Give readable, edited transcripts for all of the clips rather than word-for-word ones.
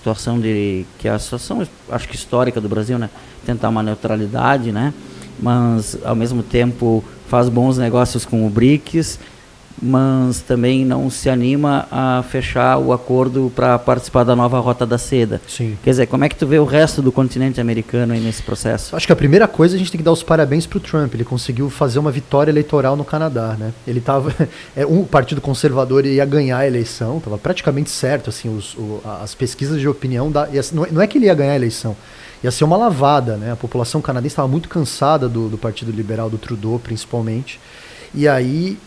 situação que é a situação, acho que histórica do Brasil, né? Tentar uma neutralidade, né? Mas ao mesmo tempo faz bons negócios com o BRICS, mas também não se anima a fechar o acordo para participar da nova Rota da Seda. Sim. Quer dizer, como é que tu vê o resto do continente americano aí nesse processo? Acho que a primeira coisa a gente tem que dar os parabéns para o Trump. Ele conseguiu fazer uma vitória eleitoral no Canadá, né? Ele tava, o Partido Conservador ia ganhar a eleição, estava praticamente certo, assim, as pesquisas de opinião não é que ele ia ganhar a eleição, ia ser uma lavada, né? A população canadense estava muito cansada do Partido Liberal, do Trudeau principalmente, e aí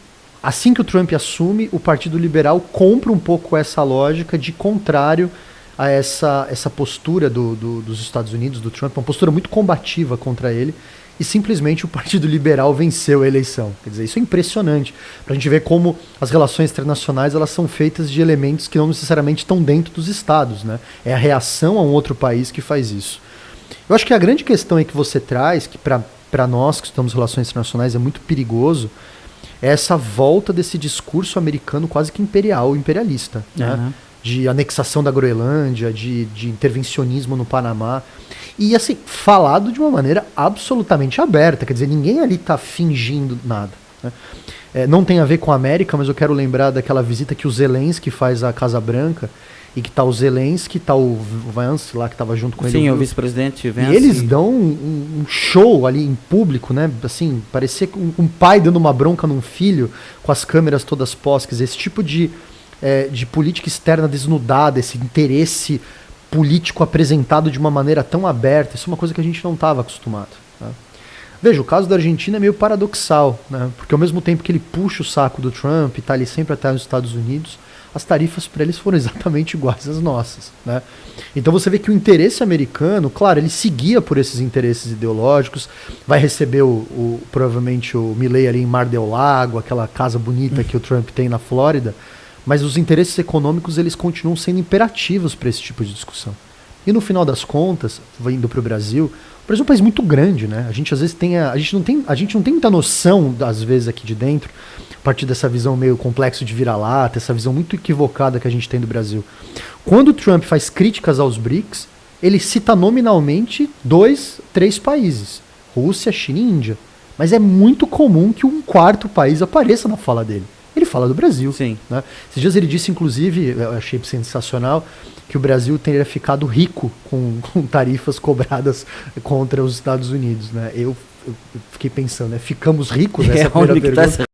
assim que o Trump assume, o Partido Liberal compra um pouco essa lógica de contrário a essa postura dos Estados Unidos, do Trump, uma postura muito combativa contra ele, e simplesmente o Partido Liberal venceu a eleição. Quer dizer, isso é impressionante, para a gente ver como as relações internacionais elas são feitas de elementos que não necessariamente estão dentro dos estados, né? É a reação a um outro país que faz isso. Eu acho que a grande questão aí que você traz, que para nós que estudamos relações internacionais é muito perigoso, é essa volta desse discurso americano quase que imperialista, né? De anexação da Groenlândia, de intervencionismo no Panamá. E assim, falado de uma maneira absolutamente aberta, quer dizer, ninguém ali está fingindo nada, né? Não tem a ver com a América, mas eu quero lembrar daquela visita que o Zelensky faz à Casa Branca, e que tá o Zelensky, tá o Vance lá que estava junto com ele. Sim, o vice-presidente Vance. E eles dão um show ali em público, né? Assim, parecia um pai dando uma bronca num filho, com as câmeras todas postas. Esse tipo de política externa desnudada, esse interesse político apresentado de uma maneira tão aberta, isso é uma coisa que a gente não estava acostumado, né? Veja, o caso da Argentina é meio paradoxal, né? Porque ao mesmo tempo que ele puxa o saco do Trump e está ali sempre atrás dos Estados Unidos, as tarifas para eles foram exatamente iguais às nossas, né? Então você vê que o interesse americano, claro, ele seguia por esses interesses ideológicos, vai receber provavelmente o Milley ali em Mar del Lago, aquela casa bonita que o Trump tem na Flórida, mas os interesses econômicos eles continuam sendo imperativos para esse tipo de discussão. E no final das contas, indo para o Brasil é um país muito grande, né? A gente às vezes a gente não tem muita noção, às vezes, aqui de dentro, a partir dessa visão meio complexo de vira-lata, essa visão muito equivocada que a gente tem do Brasil. Quando o Trump faz críticas aos BRICS, ele cita nominalmente 2, 3 países, Rússia, China e Índia. Mas é muito comum que um quarto país apareça na fala dele. Ele fala do Brasil. Sim. Né? Esses dias ele disse, inclusive, eu achei sensacional, que o Brasil teria ficado rico com tarifas cobradas contra os Estados Unidos. Né? Eu fiquei pensando, né? Ficamos ricos? Essa é a primeira pergunta.